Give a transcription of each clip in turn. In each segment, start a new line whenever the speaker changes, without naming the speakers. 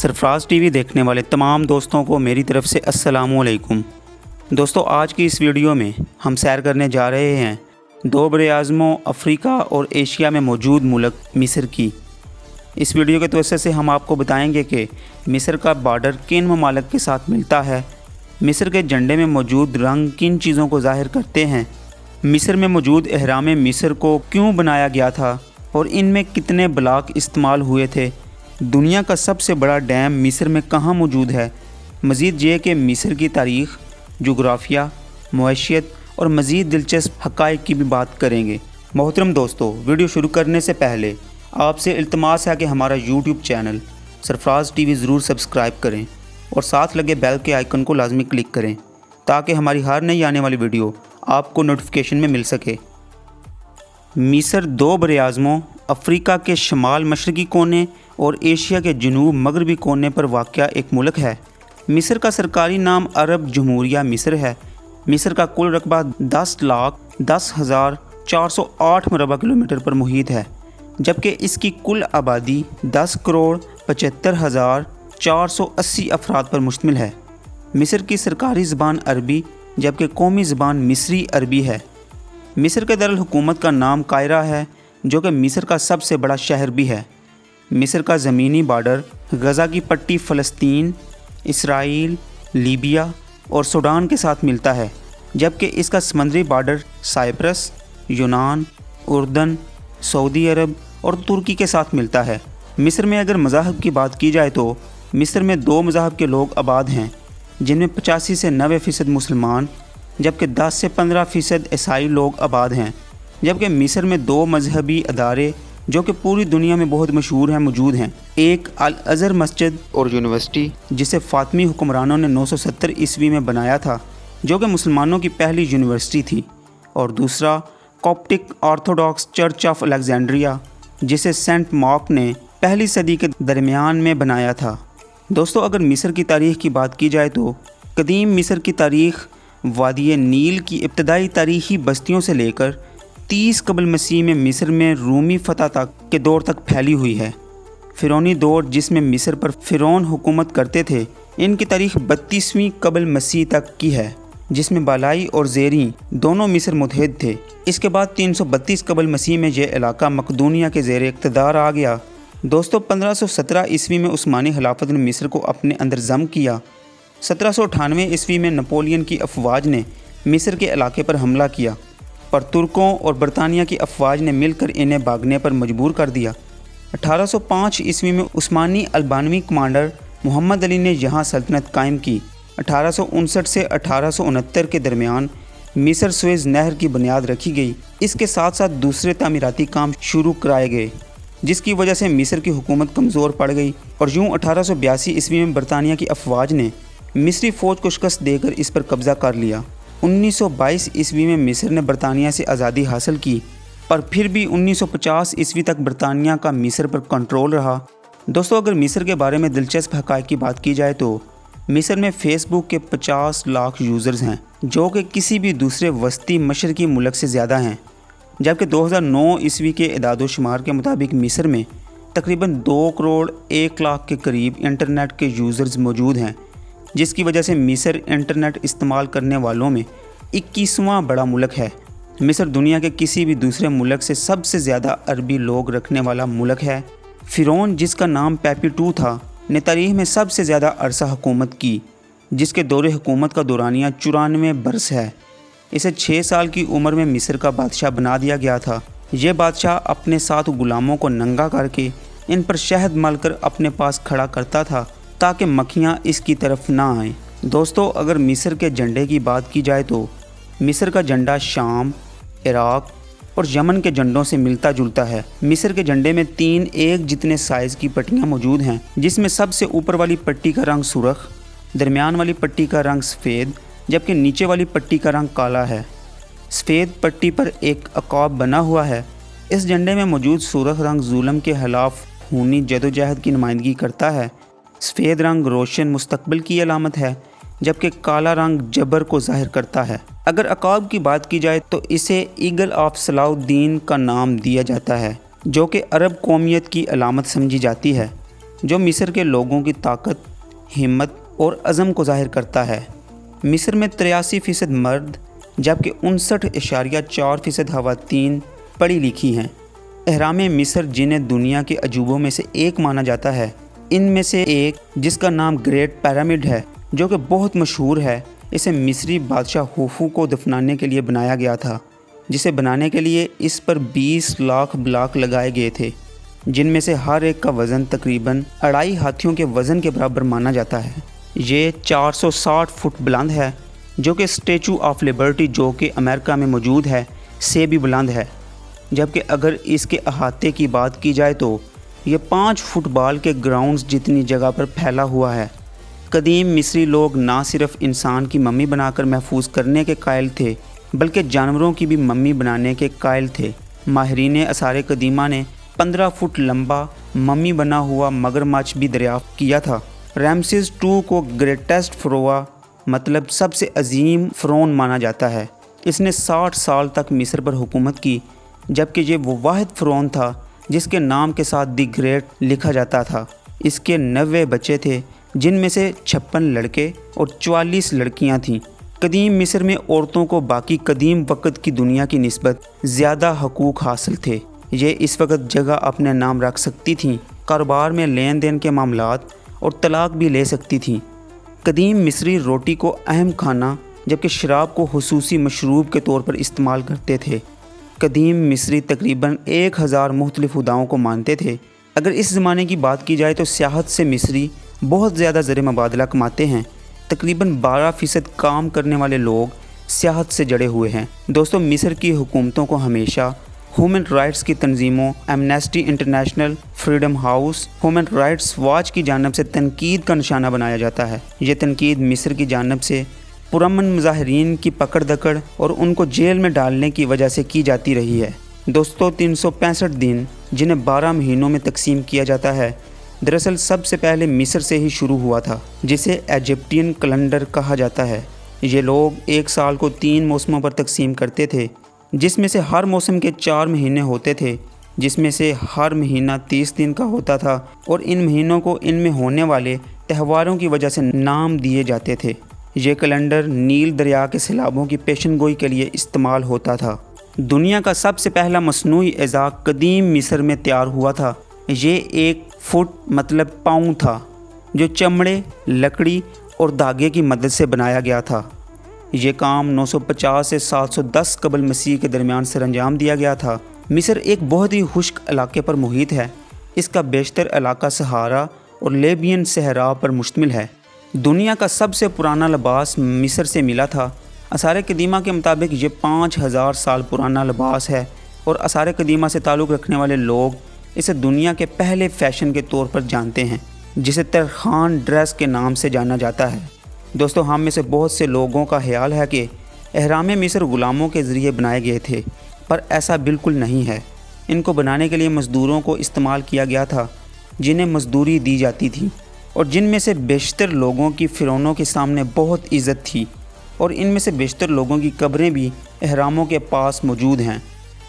Sarfaraz TV देखने वाले तमाम दोस्तों को मेरी तरफ से अस्सलामु अलैकुम। दोस्तों, आज की इस वीडियो में हम सैर करने जा रहे हैं दो बरे-ए-आज़मों अफ्रीका और एशिया में मौजूद मुल्क मिस्र की। इस वीडियो के तवज्जो से हम आपको बताएंगे कि मिस्र का बॉर्डर किन ममालिक के साथ मिलता है, मिस्र के झंडे में मौजूद रंग किन चीज़ों को ज़ाहिर करते हैं, मिस्र में मौजूद एहराम मिस्र को क्यों बनाया गया था और इनमें कितने ब्लॉक इस्तेमाल हुए थे, दुनिया का सबसे बड़ा डैम मिस्र में कहाँ मौजूद है, मज़ीद ये कि मिस्र की तारीख़, जोग्राफिया, मईशत और मज़ीद दिलचस्प हक़ाइक़ की भी बात करेंगे। मोहतरम दोस्तों, वीडियो शुरू करने से पहले आपसे इल्तमास है कि हमारा यूट्यूब चैनल सरफराज टीवी ज़रूर सब्सक्राइब करें और साथ लगे बेल के आइकन को लाजमी क्लिक करें ताकि हमारी हर नई आने वाली वीडियो आपको नोटिफिकेशन में मिल सके। मिस्र दो बरे-ए-आज़मों अफ्रीका के शमाल मशरक़ी कोने और एशिया के जनूब मगरबी कोने पर वाक़या एक मुल्क है। मिस्र का सरकारी नाम अरब जमहूरिया मिस्र है। मिस्र का कुल रकबा 10,10,408 मरबा किलोमीटर पर मुहित है, जबकि इसकी कुल आबादी 10,75,480 अफराद पर मुश्तमिल है। मिस्र की सरकारी ज़बान अरबी जबकि कौमी ज़बान मिस्री अरबी है। मिस्र के दारुल हुकूमत का नाम कायरा है, जो कि मिस्र का सबसे बड़ा शहर भी है। मिस्र का ज़मीनी बॉर्डर गज़ा की पट्टी फ़लस्तीन, इसराइल, लीबिया और सूडान के साथ मिलता है, जबकि इसका समंदरी बॉर्डर साइप्रस, यूनान, उर्दन, सऊदी अरब और तुर्की के साथ मिलता है। मिस्र में अगर मज़ाहब की बात की जाए तो मिस्र में दो मज़ाहब के लोग आबाद हैं, जिनमें 85 से 90% मुसलमान जबकि 10 से 15% ईसाई लोग आबाद हैं। जबकि मिस्र में दो मजहबी अदारे जो कि पूरी दुनिया में बहुत मशहूर हैं मौजूद हैं। एक अल अज़हर मस्जिद और यूनिवर्सिटी, जिसे फ़ातिमी हुक्मरानों ने 970 ईस्वी में बनाया था, जो कि मुसलमानों की पहली यूनिवर्सिटी थी, और दूसरा Coptic Orthodox church of Alexandria, जिसे सेंट मार्क ने पहली सदी के दरमियान में बनाया था। दोस्तों, अगर मिस्र की तारीख़ की बात की जाए तो कदीम मिस्र की तारीख़ वादी नील की इब्तदाई तारीख़ी बस्तियों से लेकर 30 कबल मसीह में मिस्र में रूमी फतह तक के दौर तक फैली हुई है। फ़िरौनी दौर जिसमें मिस्र पर फ़िरौन हुकूमत करते थे, इनकी तारीख़ 32वीं कबल मसीह तक की है, जिसमें बालाई और ज़ेरी दोनों मिस्र मुतहद थे। इसके बाद 332 कबल मसीह में यह इलाका मकदूनिया के ज़ेर इक़्तिदार आ गया। दोस्तों, 1517 ईस्वी में उस्मानी खिलाफत ने मिस्र को अपने अंदर ज़म किया। 1798 ईस्वी में नपोलियन की अफवाज ने मिस्र के इलाके पर हमला किया, पर तुर्कों और बरतानिया की अफवाज ने मिलकर इन्हें भागने पर मजबूर कर दिया। 1805 ईस्वी में उस्मानी अल्बानवी कमांडर मोहम्मद अली ने यहाँ सल्तनत कायम की। 1859 से 1869 के दरमियान मिस्र सुएज़ नहर की बुनियाद रखी गई। इसके साथ साथ दूसरे तामीराती काम शुरू कराए गए, जिसकी वजह से मिस्र की हुकूमत कमज़ोर पड़ गई और यूँ 1882 ईस्वी में बरतानिया की अफवाज ने मिस्री फ़ौज को शिकस्त देकर इस पर कब्ज़ा कर लिया। 1922 ईस्वी में मिस्र ने बरतानिया से आज़ादी हासिल की, पर फिर भी 1950 ईस्वी तक बरतानिया का मिस्र पर कंट्रोल रहा। दोस्तों, अगर मिस्र के बारे में दिलचस्प हक़ाइक़ की बात की जाए तो मिस्र में फ़ेसबुक के 50 लाख यूज़र्स हैं, जो कि किसी भी दूसरे वस्ती मशरक़ी मुल्क से ज़्यादा हैं। जबकि 2009 ईस्वी के इदाद-ओ-शुमार के मुताबिक मिस्र में तकरीबन 2 करोड़ 1 लाख के करीब इंटरनेट के यूज़र्स मौजूद हैं, जिसकी वजह से मिस्र इंटरनेट इस्तेमाल करने वालों में 21वां बड़ा मुल्क है। मिस्र दुनिया के किसी भी दूसरे मुल्क से सबसे ज़्यादा अरबी लोग रखने वाला मुल्क है। फ़िरौन, जिसका नाम पेपी II था, ने तारीख़ में सबसे ज़्यादा अरसा हुकूमत की, जिसके दौरे हुकूमत का दौरानिया 94 बरस है। इसे 6 साल की उम्र में मिस्र का बादशाह बना दिया गया था। यह बादशाह अपने साथ ग़ुलामों को नंगा करके इन पर शहद मलकर अपने पास खड़ा करता था ताकि मक्खियाँ इसकी तरफ ना आएँ। दोस्तों, अगर मिस्र के झंडे की बात की जाए तो मिस्र का झंडा शाम, इराक़ और यमन के झंडों से मिलता जुलता है। मिस्र के झंडे में 3 एक जितने साइज़ की पट्टियाँ मौजूद हैं, जिसमें सबसे ऊपर वाली पट्टी का रंग सुर्ख, दरमियान वाली पट्टी का रंग सफ़ेद, जबकि नीचे वाली पट्टी का रंग काला है। सफ़ेद पट्टी पर एक अकाब बना हुआ है। इस झंडे में मौजूद सुर्ख रंग जुल्म के खिलाफ खूनी जदोजहद की नुमाइंदगी करता है। सफ़ेद रंग रोशन मुस्तकबिल की अलामत है, जबकि काला रंग जबर को ज़ाहिर करता है। अगर अकाब की बात की जाए तो इसे ईगल ऑफ सलाहुद्दीन का नाम दिया जाता है, जो कि अरब कौमियत की अलामत समझी जाती है। जो मिस्र के लोगों की ताकत, हिम्मत और अज़म को ज़ाहिर करता है। मिस्र में 83% मर्द जबकि 59.4% ख़वातीन पढ़ी लिखी हैं। एहराम मिस्र जिन्हें दुनिया के अजूबों में से एक माना जाता है, इनमें से एक जिसका नाम ग्रेट पिरामिड है जो कि बहुत मशहूर है, इसे मिस्री बादशाह खुफू को दफनाने के लिए बनाया गया था, जिसे बनाने के लिए इस पर 20 लाख ब्लॉक लगाए गए थे, जिनमें से हर एक का वज़न तकरीबन 2.5 हाथियों के वज़न के बराबर माना जाता है। ये 460 फुट बुलंद है, जो कि स्टैचू ऑफ लिबर्टी जो कि अमेरिका में मौजूद है से भी बुलंद है। जबकि अगर इसके अहाते की बात की जाए तो ये 5 फुटबॉल के ग्राउंड्स जितनी जगह पर फैला हुआ है। कदीम मिस्री लोग ना सिर्फ इंसान की मम्मी बनाकर महफूज करने के कायल थे, बल्कि जानवरों की भी मम्मी बनाने के कायल थे। माहिरीन आसार कदीमा ने 15 फुट लंबा मम्मी बना हुआ मगरमच्छ भी दरियाफ्त किया था। रैमसेस II को ग्रेटेस्ट फ़रोआ मतलब सबसे अजीम फ़रौन माना जाता है। इसने 60 साल तक मिस्र पर हुकूमत की, जबकि ये वो वाहिद फ़रौन था जिसके नाम के साथ दी ग्रेट लिखा जाता था। इसके 90 बच्चे थे, जिनमें से 56 लड़के और 44 लड़कियां थीं। कदीम मिस्र में औरतों को बाकी कदीम वक़्त की दुनिया की निस्बत ज़्यादा हकूक़ हासिल थे। ये इस वक्त जगह अपने नाम रख सकती थीं, कारोबार में लेन देन के मामलात और तलाक भी ले सकती थीं। कदीम मिस्री रोटी को अहम खाना जबकि शराब को हुसूसी मशरूब के तौर पर इस्तेमाल करते थे। कदीम मिस्री तकरीबन 1000 मुख्तलिफ खुदाओं को मानते थे। अगर इस ज़माने की बात की जाए तो सियाहत से मिस्री बहुत ज़्यादा ज़र मुबादला कमाते हैं। तकरीबन 12% काम करने वाले लोग सियाहत से जड़े हुए हैं। दोस्तों, मिस्र की हुकूमतों को हमेशा ह्यूमन राइट्स की तंजीमों Amnesty International, Freedom House, Human Rights Watch की जानिब से तनकीद का निशाना बनाया जाता है। ये तनकीद मिस्र की जानिब से पुरअमन मुजाहिरीन की पकड़ दकड़ और उनको जेल में डालने की वजह से की जाती रही है। दोस्तों, 365 दिन जिन्हें 12 महीनों में तकसीम किया जाता है, दरअसल सबसे पहले मिस्र से ही शुरू हुआ था, जिसे इजिप्टियन कैलेंडर कहा जाता है। ये लोग एक साल को 3 मौसमों पर तकसीम करते थे, जिसमें से हर मौसम के 4 महीने होते थे, जिसमें से हर महीना 30 दिन का होता था और इन महीनों को इनमें होने वाले त्योहारों की वजह से नाम दिए जाते थे। ये कैलेंडर नील दरिया के सैलाबों की पेशनगोई के लिए इस्तेमाल होता था। दुनिया का सबसे पहला मसनूई एज़ा कदीम मिस्र में तैयार हुआ था। ये 1 फुट मतलब पाँव था, जो चमड़े, लकड़ी और धागे की मदद से बनाया गया था। ये काम 950 से 710 कबल मसीह के दरमियान सर अंजाम दिया गया था। मिस्र एक बहुत ही खुश्क इलाके पर मुहित है। इसका बेशतर इलाका सहारा और लेबियन सहरा पर मुश्तमिल है। दुनिया का सबसे पुराना लिबास मिस्र से मिला था। आसार कदीमा के मुताबिक ये 5000 साल पुराना लिबास है और आसार कदीमा से ताल्लुक़ रखने वाले लोग इसे दुनिया के पहले फ़ैशन के तौर पर जानते हैं, जिसे तरखान ड्रेस के नाम से जाना जाता है। दोस्तों, हम में से बहुत से लोगों का ख्याल है कि एहराम मिस्र ग़ुलामों के ज़रिए बनाए गए थे, पर ऐसा बिल्कुल नहीं है। इनको बनाने के लिए मज़दूरों को इस्तेमाल किया गया था, जिन्हें मजदूरी दी जाती थी और जिनमें से बेशतर लोगों की फ़िरौनों के सामने बहुत इज़्ज़त थी और इनमें से बेशतर लोगों की कब्रें भी एहरामों के पास मौजूद हैं।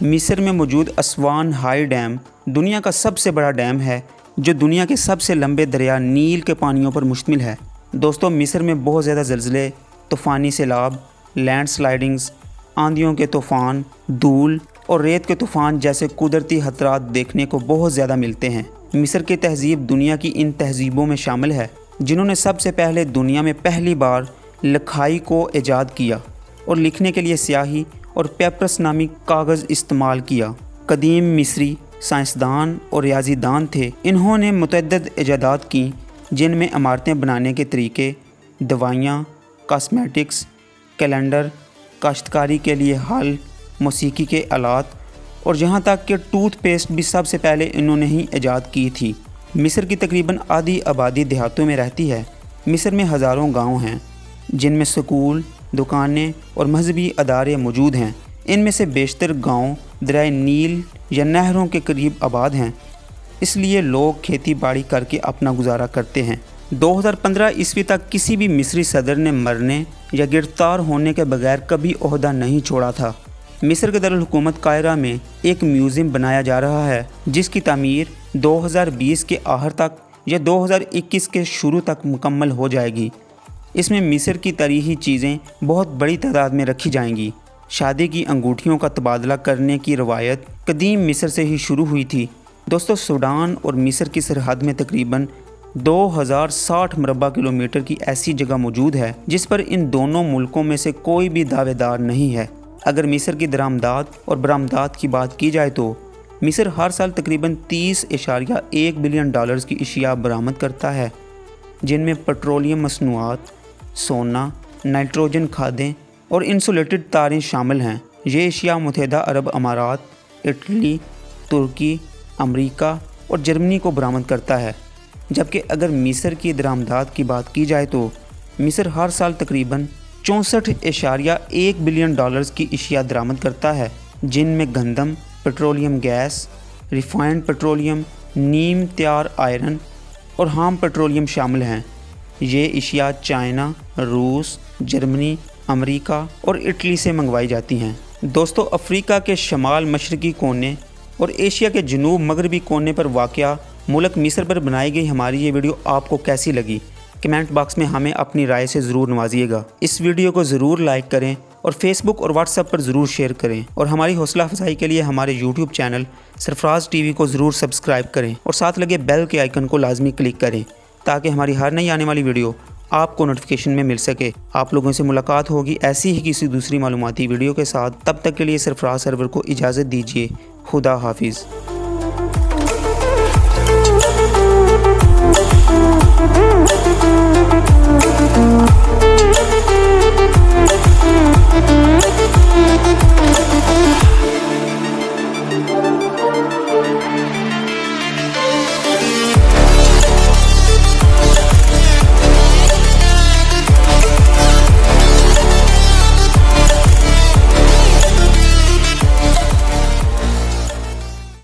मिस्र में मौजूद असवान हाई डैम दुनिया का सबसे बड़ा डैम है, जो दुनिया के सबसे लंबे दरिया नील के पानियों पर मुश्तमिल है। दोस्तों, मिस्र में बहुत ज़्यादा ज़लज़ले, तूफ़ानी सैलाब, लैंड स्लाइडिंग्स, आंधियों के तूफ़ान, धूल और रेत के तूफ़ान जैसे कुदरती खतरात देखने को बहुत ज़्यादा मिलते हैं। मिस्र की तहज़ीब दुनिया की इन तहज़ीबों में शामिल है जिन्होंने सबसे पहले दुनिया में पहली बार लिखाई को ईजाद किया और लिखने के लिए स्याही और पेपरस नामी कागज़ इस्तेमाल किया। कदीम मिस्री साइंसदान और रियाजीदान थे। इन्होंने मुतअद्दिद इजादात की, जिनमें इमारतें बनाने के तरीके, दवाइयाँ, कॉस्मेटिक्स, कैलेंडर, काश्तकारी के लिए हल, मौसीकी के आलात और यहाँ तक कि टूथपेस्ट भी सबसे पहले इन्होंने ही ईजाद की थी। मिस्र की तकरीबन आधी आबादी देहातों में रहती है। मिस्र में हज़ारों गांव हैं, जिनमें स्कूल, दुकानें और मजहबी अदारे मौजूद हैं। इनमें से बेशतर गांव दरियाए नील या नहरों के करीब आबाद हैं, इसलिए लोग खेती बाड़ी करके अपना गुजारा करते हैं। 2015 ईस्वी तक किसी भी मिस्री सदर ने मरने या गिरफ्तार होने के बगैर कभी ओहदा नहीं छोड़ा था। मिस्र के दारुल हुकूमत कायरा में एक म्यूज़ियम बनाया जा रहा है, जिसकी तामीर 2020 के आखिर तक ये 2021 के शुरू तक मुकम्मल हो जाएगी। इसमें मिस्र की तरीही चीज़ें बहुत बड़ी तादाद में रखी जाएंगी। शादी की अंगूठियों का तबादला करने की रवायत कदीम मिस्र से ही शुरू हुई थी। दोस्तों, सूडान और मिस्र की सरहद में तकरीबन 2060 मरबा किलोमीटर की ऐसी जगह मौजूद है जिस पर इन दोनों मुल्कों में से कोई भी दावेदार नहीं है। अगर मिस्र की दरामदात और बरामदात की बात की जाए तो मिस्र हर साल तकरीबन 30.1 बिलियन डॉलर्स की अशिया बरामद करता है, जिनमें पेट्रोलियम मसनूआत, सोना, नाइट्रोजन खादें और इंसुलेटेड तारें शामिल हैं। ये अशिया मुत्तहिदा अरब अमारात, इटली, तुर्की, अमेरिका और जर्मनी को बरामद करता है। जबकि अगर मिस्र की दरामदात की बात की जाए तो मिस्र हर साल तकरीबन 64.1 बिलियन डॉलर्स की अशिया दरामद करता है, जिनमें गंदम, पेट्रोलियम गैस, रिफाइंड पेट्रोलियम, नीम तैयार आयरन और हाम पेट्रोलियम शामिल हैं। ये अशिया चाइना, रूस, जर्मनी, अमेरिका और इटली से मंगवाई जाती हैं। दोस्तों, अफ्रीका के शमाल मशरकी कोने और एशिया के जनूब मगरबी कोने पर वाक़या मुल्क मिस्र पर बनाई गई हमारी ये वीडियो आपको कैसी लगी? कमेंट बॉक्स में हमें अपनी राय से ज़रूर नवाजिएगा। इस वीडियो को ज़रूर लाइक करें और फेसबुक और व्हाट्सएप पर ज़रूर शेयर करें, और हमारी हौसला अफजाई के लिए हमारे यूट्यूब चैनल सरफराज टीवी को ज़रूर सब्सक्राइब करें और साथ लगे बेल के आइकन को लाजमी क्लिक करें ताकि हमारी हर नई आने वाली वीडियो आपको नोटिफिकेशन में मिल सके। आप लोगों से मुलाकात होगी ऐसी ही किसी दूसरी मालूमाती वीडियो के साथ। तब तक के लिए सरफराज सर्वर को इजाज़त दीजिए। खुदा हाफिज़।